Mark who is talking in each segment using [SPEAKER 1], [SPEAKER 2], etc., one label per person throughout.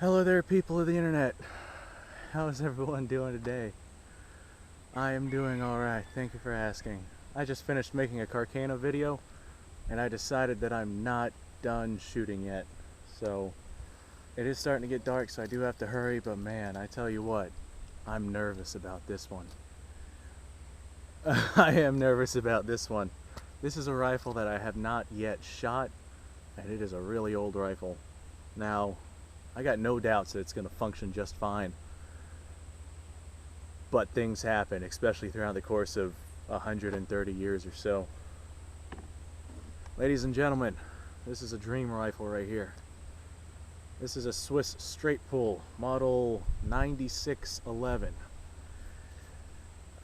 [SPEAKER 1] Hello there, people of the internet. How is everyone doing today? I am doing alright, thank you for asking. I just finished making a Carcano video, and I decided that I'm not done shooting yet. So, it is starting to get dark, so I do have to hurry, but man, I tell you what, I'm nervous about this one. I am nervous about this one. This is a rifle that I have not yet shot, and it is a really old rifle. Now, I got no doubts that it's going to function just fine. But things happen, especially throughout the course of 130 years or so. Ladies and gentlemen, this is a dream rifle right here. This is a Swiss straight pull, model 9611.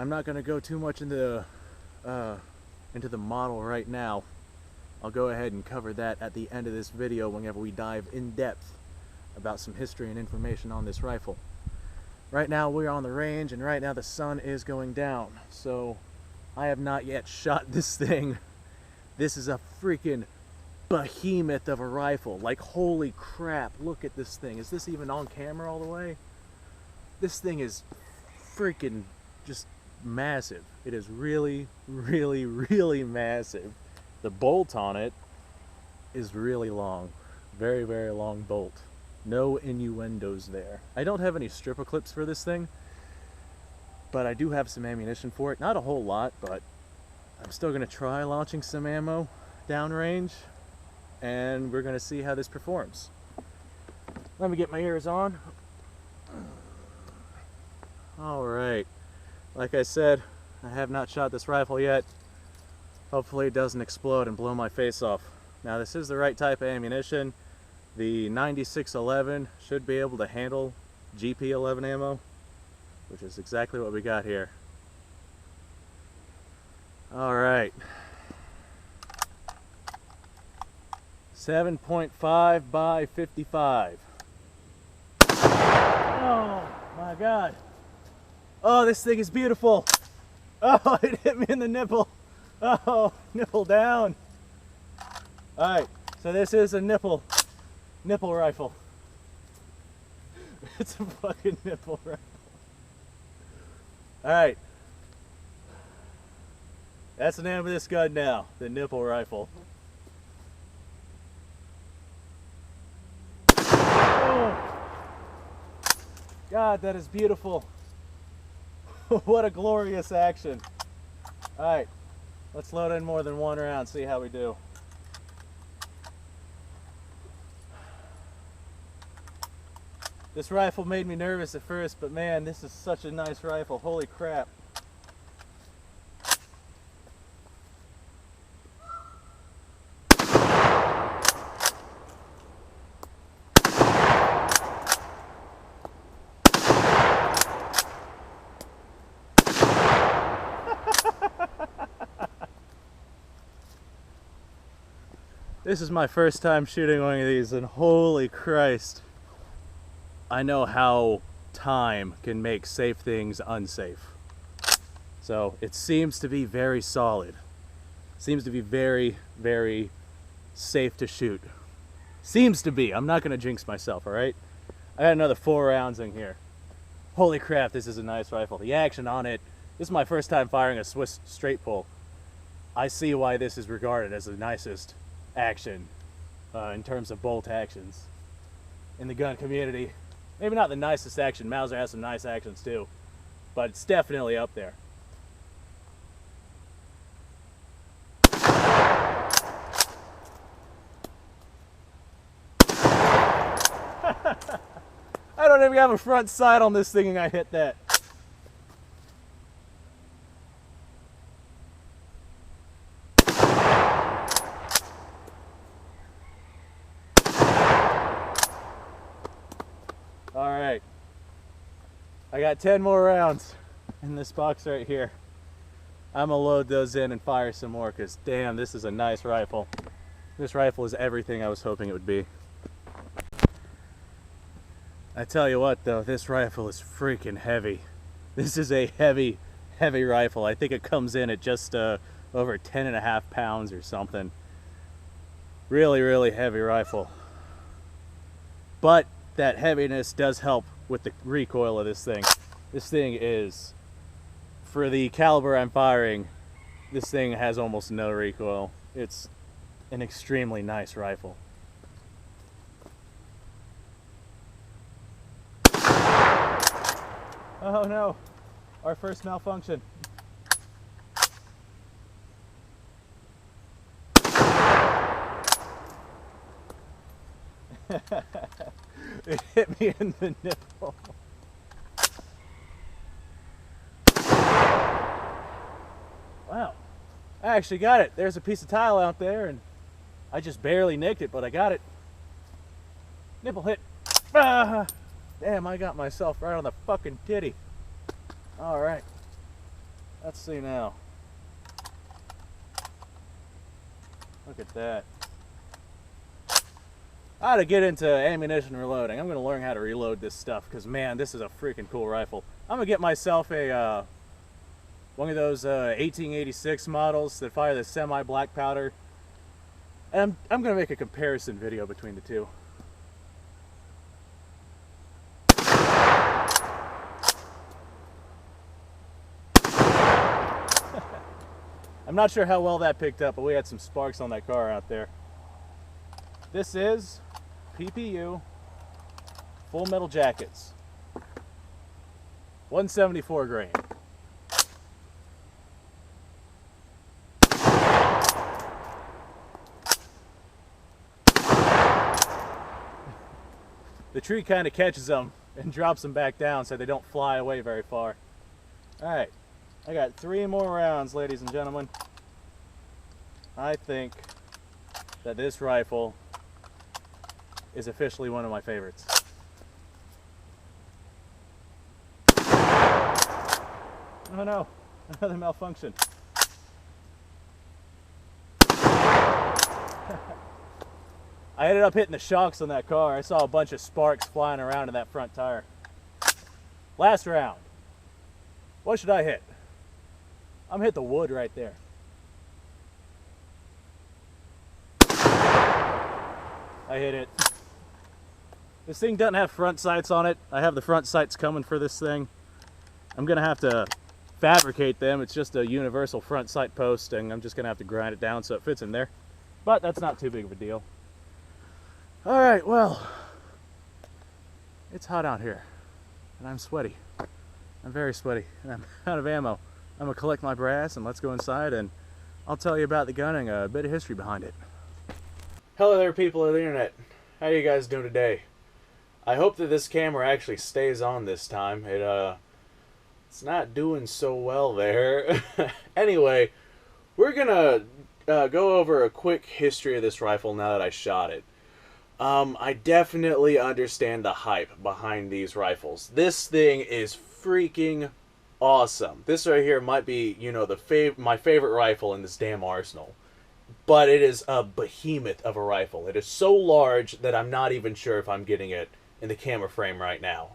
[SPEAKER 1] I'm not going to go too much into the model right now. I'll go ahead and cover that at the end of this video whenever we dive in depth about some history and information on this rifle. Right now we're on the range, and right now the sun is going down, so I have not yet shot this thing. This is a freaking behemoth of a rifle. Like, holy crap, look at this thing. Is this even on camera all the way? This thing is freaking just massive. It is really, really, really massive. The bolt on it is really long. Very, very long bolt. No innuendos there. I don't have any stripper clips for this thing, but I do have some ammunition for it. Not a whole lot, but I'm still going to try launching some ammo downrange, and we're going to see how this performs. Let me get my ears on. Alright, like I said, I have not shot this rifle yet. Hopefully it doesn't explode and blow my face off. Now, this is the right type of ammunition. The 9611 should be able to handle GP11 ammo, which is exactly what we got here. Alright. 7.5 by 55. Oh my god. Oh, this thing is beautiful. Oh, it hit me in the nipple. Oh, nipple down. Alright, so this is a nipple rifle. It's a fucking nipple rifle. Alright. That's the name of this gun now, the nipple rifle. Oh. God, that is beautiful. What a glorious action. Alright, let's load in more than one round, see how we do. This rifle made me nervous at first, but man, this is such a nice rifle. Holy crap. This is my first time shooting one of these, and holy Christ. I know how time can make safe things unsafe. So it seems to be very solid. Seems to be very, very safe to shoot. Seems to be. I'm not going to jinx myself, alright? I got another 4 rounds in here. Holy crap, this is a nice rifle. The action on it, this is my first time firing a Swiss straight pull. I see why this is regarded as the nicest action in terms of bolt actions in the gun community. Maybe not the nicest action. Mauser has some nice actions too, but it's definitely up there. I don't even have a front sight on this thing and I hit that. Alright, I got 10 more rounds in this box right here. I'm gonna load those in and fire some more, because damn, this is a nice rifle. This rifle is everything I was hoping it would be. I tell you what though, this rifle is freaking heavy. This is a heavy, heavy rifle. I think it comes in at just over 10.5 pounds or something. Really, really heavy rifle. But that heaviness does help with the recoil of this thing. This thing is, for the caliber I'm firing, this thing has almost no recoil. It's an extremely nice rifle. Oh no, our first malfunction. It hit me in the nipple. Wow, I actually got it. There's a piece of tile out there and I just barely nicked it, but I got it. Nipple hit. Ah, damn, I got myself right on the fucking titty. All right, let's see now. Look at that. I ought to get into ammunition reloading. I'm going to learn how to reload this stuff because, man, this is a freaking cool rifle. I'm going to get myself a one of those 1886 models that fire the semi-black powder. And I'm going to make a comparison video between the two. I'm not sure how well that picked up, but we had some sparks on that car out there. This is PPU Full Metal Jackets. 174 grain. The tree kind of catches them and drops them back down so they don't fly away very far. Alright, I got 3 more rounds, ladies and gentlemen. I think that this rifle is officially one of my favorites. Oh no, another malfunction. I ended up hitting the shocks on that car. I saw a bunch of sparks flying around in that front tire. Last round. What should I hit? I'm gonna hit the wood right there. I hit it. This thing doesn't have front sights on it. I have the front sights coming for this thing. I'm gonna have to fabricate them. It's just a universal front sight post and I'm just gonna have to grind it down so it fits in there. But that's not too big of a deal. All right, well, it's hot out here and I'm sweaty. I'm very sweaty and I'm out of ammo. I'm gonna collect my brass and let's go inside and I'll tell you about the gun and a bit of history behind it. Hello there, people of the internet. How you guys doing today? I hope that this camera actually stays on this time. It's not doing so well there. Anyway, we're gonna go over a quick history of this rifle now that I shot it. I definitely understand the hype behind these rifles. This thing is freaking awesome. This right here might be, you know, my favorite rifle in this damn arsenal. But it is a behemoth of a rifle. It is so large that I'm not even sure if I'm getting it in the camera frame right now.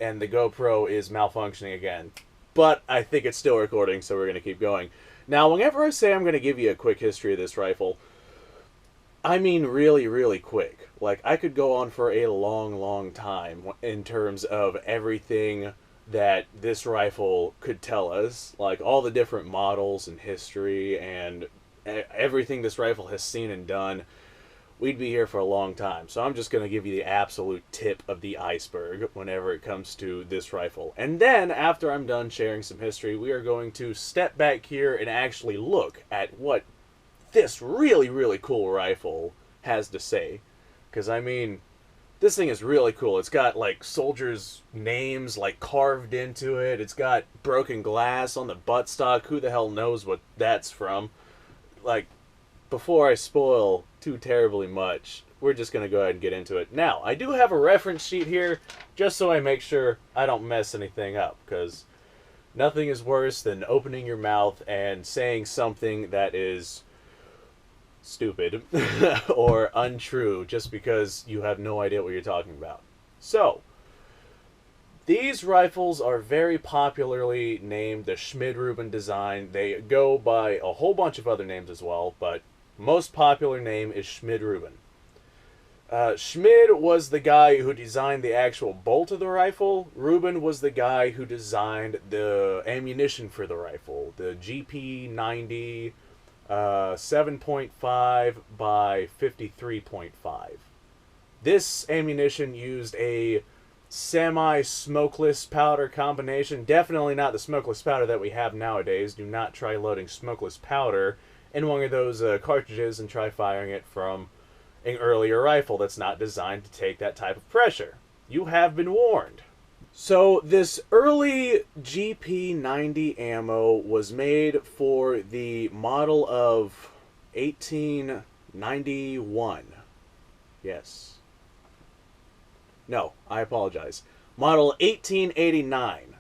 [SPEAKER 1] And the GoPro is malfunctioning again. But I think it's still recording, so we're going to keep going. Now, whenever I say I'm going to give you a quick history of this rifle, I mean really, really quick. Like, I could go on for a long, long time in terms of everything that this rifle could tell us. Like, all the different models and history and everything this rifle has seen and done. We'd be here for a long time. So I'm just going to give you the absolute tip of the iceberg whenever it comes to this rifle. And then, after I'm done sharing some history, we are going to step back here and actually look at what this really, really cool rifle has to say. Because, I mean, this thing is really cool. It's got, like, soldiers' names, like, carved into it. It's got broken glass on the buttstock. Who the hell knows what that's from? Like, before I spoil too terribly much, we're just going to go ahead and get into it. Now, I do have a reference sheet here, just so I make sure I don't mess anything up, because nothing is worse than opening your mouth and saying something that is stupid or untrue just because you have no idea what you're talking about. So, these rifles are very popularly named the Schmidt-Rubin design. They go by a whole bunch of other names as well, but most popular name is Schmidt-Rubin. Schmidt was the guy who designed the actual bolt of the rifle. Rubin was the guy who designed the ammunition for the rifle. The GP90 7.5 by 53.5. This ammunition used a semi-smokeless powder combination. Definitely not the smokeless powder that we have nowadays. Do not try loading smokeless powder in one of those cartridges and try firing it from an earlier rifle that's not designed to take that type of pressure. You have been warned. So this early GP90 ammo was made for the model of 1891. Yes. No, I apologize. Model 1889.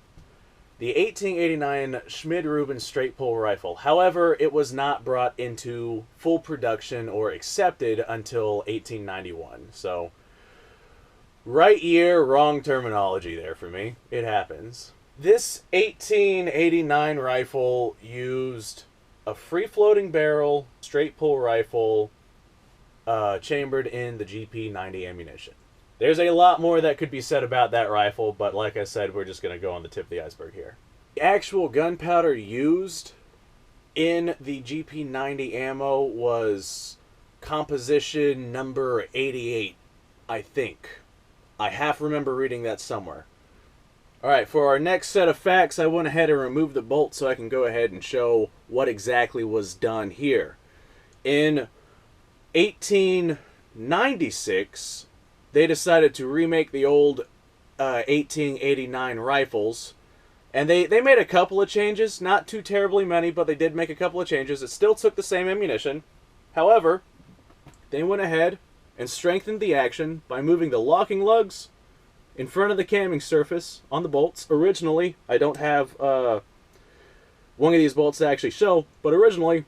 [SPEAKER 1] The 1889 Schmidt-Rubin straight pull rifle. However, it was not brought into full production or accepted until 1891. So, right year, wrong terminology there for me. It happens. This 1889 rifle used a free-floating barrel, straight pull rifle, chambered in the GP90 ammunition. There's a lot more that could be said about that rifle, but like I said, we're just going to go on the tip of the iceberg here. The actual gunpowder used in the GP90 ammo was composition number 88, I think. I half remember reading that somewhere. Alright, for our next set of facts, I went ahead and removed the bolt so I can go ahead and show what exactly was done here. In 1896... they decided to remake the old 1889 rifles. And they made a couple of changes. Not too terribly many, but they did make a couple of changes. It still took the same ammunition. However, they went ahead and strengthened the action by moving the locking lugs in front of the camming surface on the bolts. Originally, I don't have one of these bolts to actually show, but originally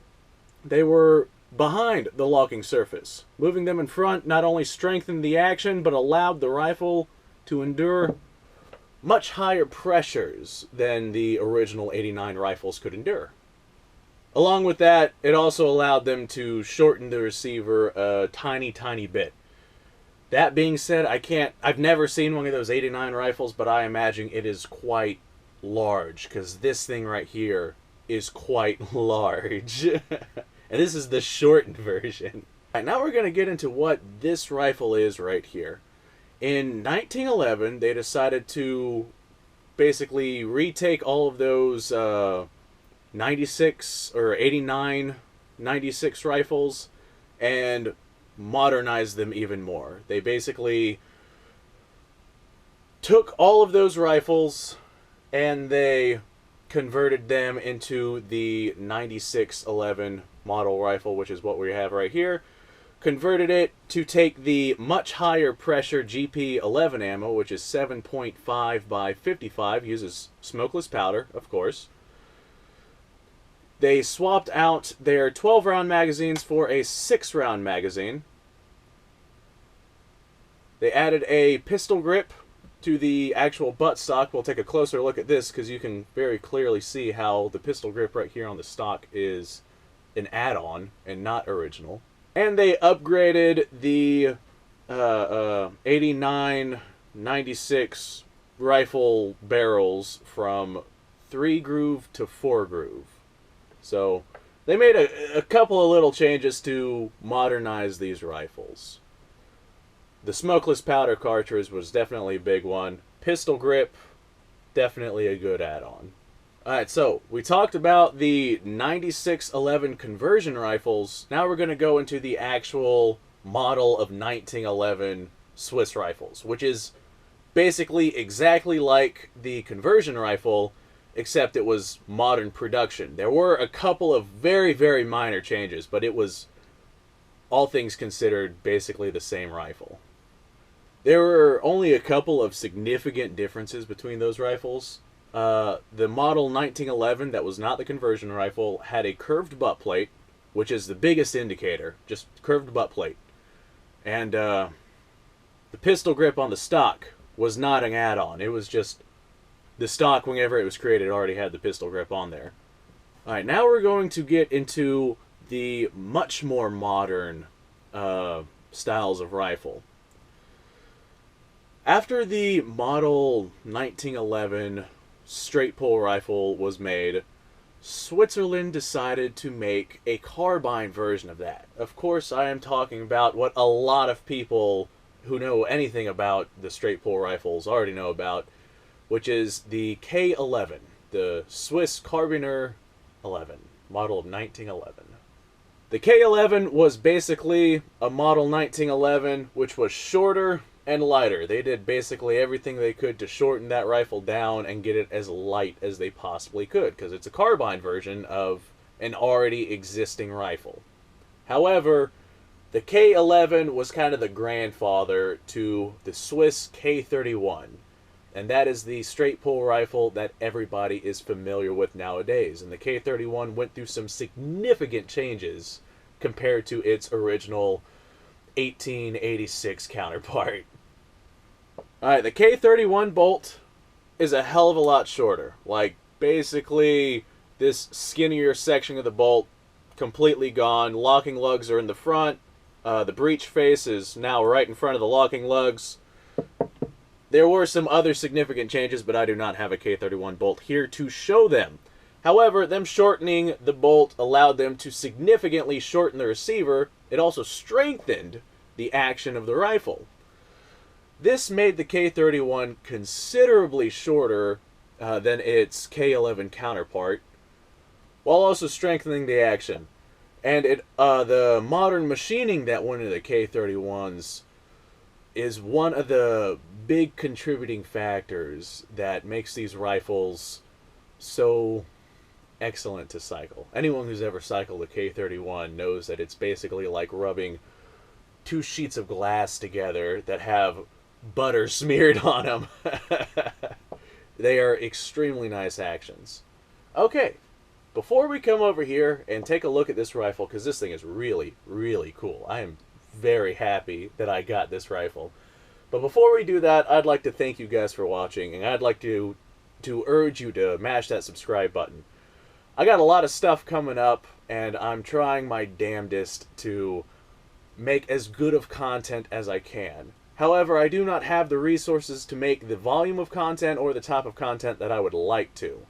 [SPEAKER 1] they were behind the locking surface. Moving them in front not only strengthened the action, but allowed the rifle to endure much higher pressures than the original 89 rifles could endure. Along with that, it also allowed them to shorten the receiver a tiny bit. That being said, I've never seen one of those 89 rifles, but I imagine it is quite large, because this thing right here is quite large. And this is the shortened version. Alright, now we're going to get into what this rifle is right here. In 1911, they decided to basically retake all of those 96 or 89, 96 rifles and modernize them even more. They basically took all of those rifles and they converted them into the 9611 model rifle, which is what we have right here. Converted it to take the much higher pressure GP11 ammo, which is 7.5 by 55, uses smokeless powder, of course. They swapped out their 12-round magazines for a 6-round magazine. They added a pistol grip to the actual buttstock. We'll take a closer look at this because you can very clearly see how the pistol grip right here on the stock is an add-on and not original. And they upgraded the 89, 96 rifle barrels from 3-groove to 4-groove. So they made a couple of little changes to modernize these rifles. The smokeless powder cartridge was definitely a big one. Pistol grip, definitely a good add-on. Alright, so we talked about the 9611 conversion rifles. Now we're going to go into the actual model of 1911 Swiss rifles, which is basically exactly like the conversion rifle, except it was modern production. There were a couple of very minor changes, but it was, all things considered, basically the same rifle. There were only a couple of significant differences between those rifles. The model 1911, that was not the conversion rifle, had a curved butt plate, which is the biggest indicator, just curved butt plate. And the pistol grip on the stock was not an add-on. It was just the stock, whenever it was created, already had the pistol grip on there. Alright, now we're going to get into the much more modern styles of rifle. After the model 1911 straight pull rifle was made, Switzerland decided to make a carbine version of that. Of course, I am talking about what a lot of people who know anything about the straight pull rifles already know about, which is the K11, the Swiss Carbiner 11, model of 1911. The K11 was basically a model 1911, which was shorter and lighter. They did basically everything they could to shorten that rifle down and get it as light as they possibly could, because it's a carbine version of an already existing rifle. However, the K11 was kind of the grandfather to the Swiss K31, and that is the straight pull rifle that everybody is familiar with nowadays. And the K31 went through some significant changes compared to its original 1886 counterpart. Alright, the K31 bolt is a hell of a lot shorter. Like, basically, this skinnier section of the bolt completely gone. Locking lugs are in the front. The breech face is now right in front of the locking lugs. There were some other significant changes, but I do not have a K31 bolt here to show them. However, them shortening the bolt allowed them to significantly shorten the receiver. It also strengthened the action of the rifle. This made the K31 considerably shorter than its K11 counterpart, while also strengthening the action. And the modern machining that went into the K31s is one of the big contributing factors that makes these rifles so excellent to cycle. Anyone who's ever cycled a K31 knows that it's basically like rubbing two sheets of glass together that have butter smeared on them. They are extremely nice actions. Okay, before we come over here and take a look at this rifle, because this thing is really, really cool. I am very happy that I got this rifle. But before we do that, I'd like to thank you guys for watching, and I'd like to urge you to mash that subscribe button. I got a lot of stuff coming up, and I'm trying my damnedest to make as good of content as I can. However, I do not have the resources to make the volume of content or the type of content that I would like to.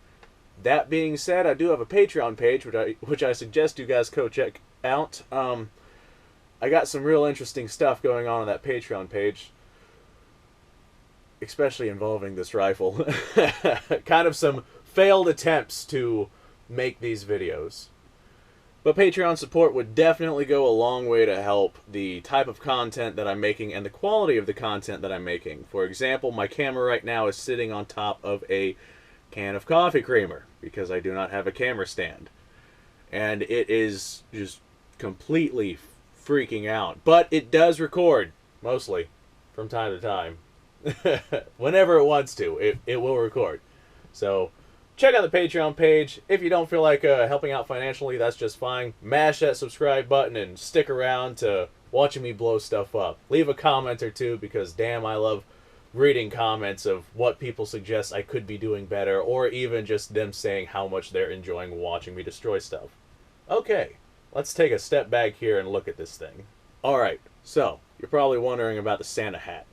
[SPEAKER 1] That being said, I do have a Patreon page, which I suggest you guys go check out. I got some real interesting stuff going on that Patreon page, especially involving this rifle. Kind of some failed attempts to make these videos. But Patreon support would definitely go a long way to help the type of content that I'm making and the quality of the content that I'm making. For example, my camera right now is sitting on top of a can of coffee creamer because I do not have a camera stand. And it is just completely freaking out. But it does record, mostly, from time to time. Whenever it wants to, it will record. So check out the Patreon page. If you don't feel like helping out financially, that's just fine. Mash that subscribe button and stick around to watching me blow stuff up. Leave a comment or two, because damn, I love reading comments of what people suggest I could be doing better, or even just them saying how much they're enjoying watching me destroy stuff. Okay, let's take a step back here and look at this thing. Alright, so, you're probably wondering about the Santa hat.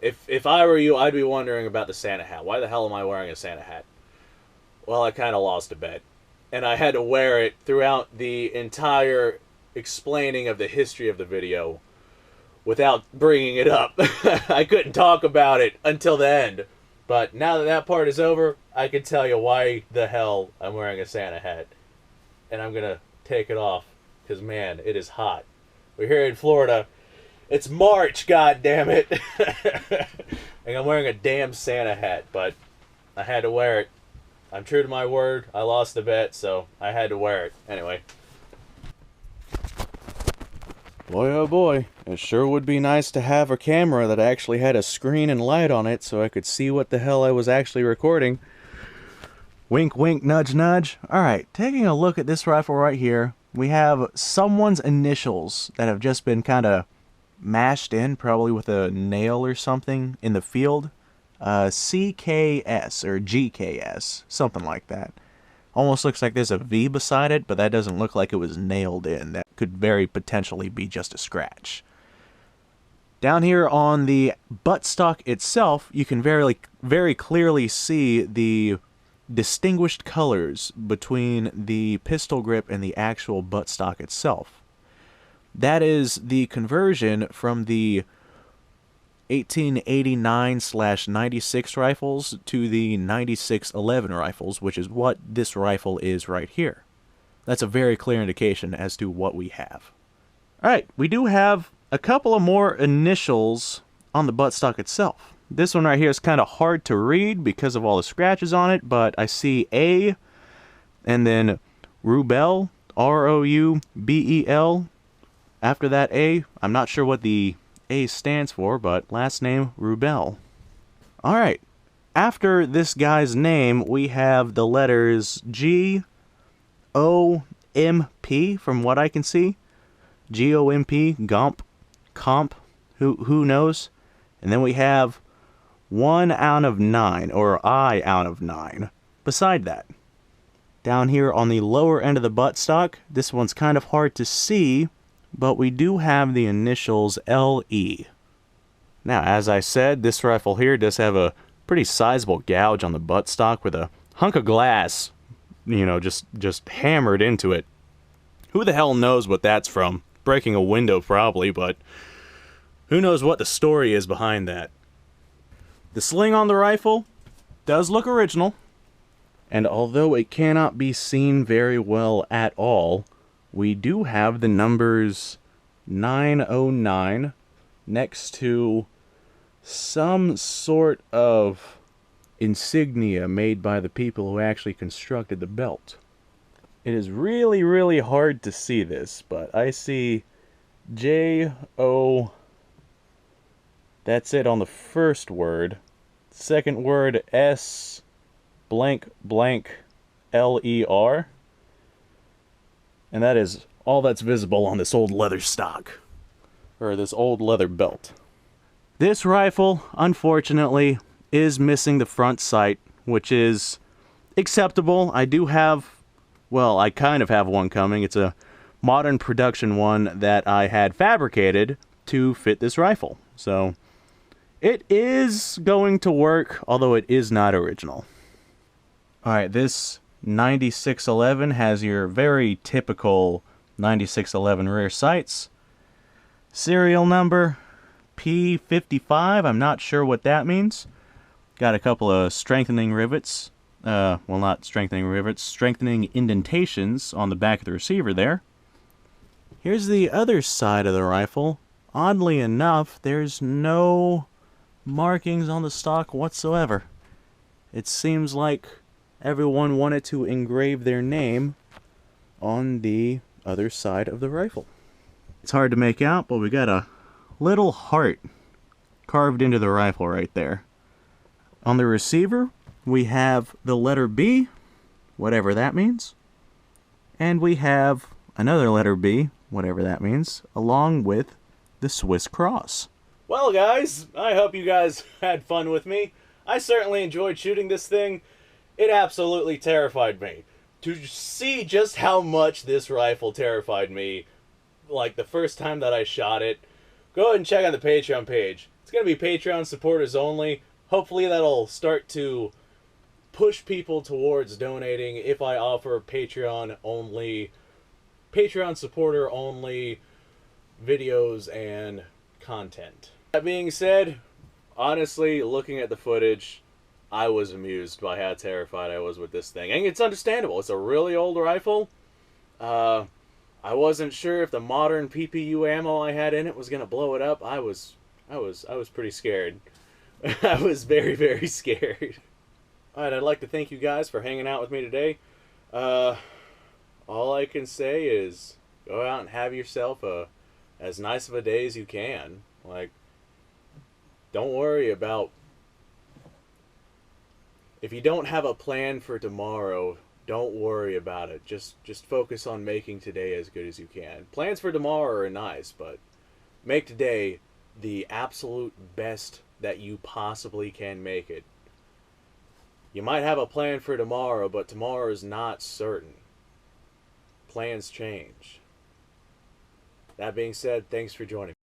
[SPEAKER 1] If I were you, I'd be wondering about the Santa hat. Why the hell am I wearing a Santa hat? Well, I kind of lost a bet. And I had to wear it throughout the entire explaining of the history of the video without bringing it up. I couldn't talk about it until the end. But now that that part is over, I can tell you why the hell I'm wearing a Santa hat. And I'm going to take it off, because, man, it is hot. We're here in Florida. It's March, goddammit. And I'm wearing a damn Santa hat, but I had to wear it. I'm true to my word. I lost the bet, so I had to wear it. Anyway. Boy, oh boy. It sure would be nice to have a camera that actually had a screen and light on it so I could see what the hell I was actually recording. Wink, wink, nudge, nudge. Alright, taking a look at this rifle right here, we have someone's initials that have just been kind of mashed in, probably with a nail or something, in the field. CKS or GKS, something like that. Almost looks like there's a V beside it, but that doesn't look like it was nailed in. That could very potentially be just a scratch. Down here on the buttstock itself, you can very clearly see the distinguished colors between the pistol grip and the actual buttstock itself. That is the conversion from the 1889/96 rifles to the 9611 rifles, which is what this rifle is right here. That's a very clear indication as to what we have. Alright, we do have a couple of more initials on the buttstock itself. This one right here is kind of hard to read because of all the scratches on it, but I see A, and then Rubel, R-O-U-B-E-L. After that A, I'm not sure what the A stands for, but last name Rubel. Alright, after this guy's name, we have the letters G, O, M, P, from what I can see. G-O-M-P, Gomp, Comp, who knows? And then we have 1 out of 9, or I out of 9, beside that. Down here on the lower end of the buttstock, this one's kind of hard to see, but we do have the initials L-E. Now, as I said, this rifle here does have a pretty sizable gouge on the buttstock with a hunk of glass, you know, just hammered into it. Who the hell knows what that's from? Breaking a window probably, but who knows what the story is behind that. The sling on the rifle does look original, and although it cannot be seen very well at all, we do have the numbers 909 next to some sort of insignia made by the people who actually constructed the belt. It is really, really hard to see this, but I see J-O, that's it on the first word. Second word, S blank blank L-E-R. And that is all that's visible on this old leather stock, or this old leather belt. This rifle, unfortunately, is missing the front sight, which is acceptable. I do have, well, I kind of have one coming. It's a modern production one that I had fabricated to fit this rifle. So it is going to work, although it is not original. Alright, this 9611 has your very typical 9611 rear sights. Serial number P55, I'm not sure what that means. Got a couple of strengthening rivets. Well, not strengthening rivets, strengthening indentations on the back of the receiver there. Here's the other side of the rifle. Oddly enough, there's no markings on the stock whatsoever. It seems like everyone wanted to engrave their name on the other side of the rifle. It's hard to make out, but we got a little heart carved into the rifle right there. On the receiver, we have the letter B, whatever that means, and we have another letter B, whatever that means, along with the Swiss cross. Well guys, I hope you guys had fun with me. I certainly enjoyed shooting this thing. It absolutely terrified me. To see just how much this rifle terrified me, like the first time that I shot it, go ahead and check out the Patreon page. It's going to be Patreon supporters only. Hopefully that'll start to push people towards donating if I offer Patreon supporter only videos and content. That being said, honestly, looking at the footage, I was amused by how terrified I was with this thing. And it's understandable. It's a really old rifle. I wasn't sure if the modern PPU ammo I had in it was going to blow it up. I was pretty scared. I was very, very scared. Alright, I'd like to thank you guys for hanging out with me today. All I can say is go out and have yourself as nice of a day as you can. Like, don't worry about... If you don't have a plan for tomorrow, don't worry about it. Just focus on making today as good as you can. Plans for tomorrow are nice, but make today the absolute best that you possibly can make it. You might have a plan for tomorrow, but tomorrow is not certain. Plans change. That being said, thanks for joining me.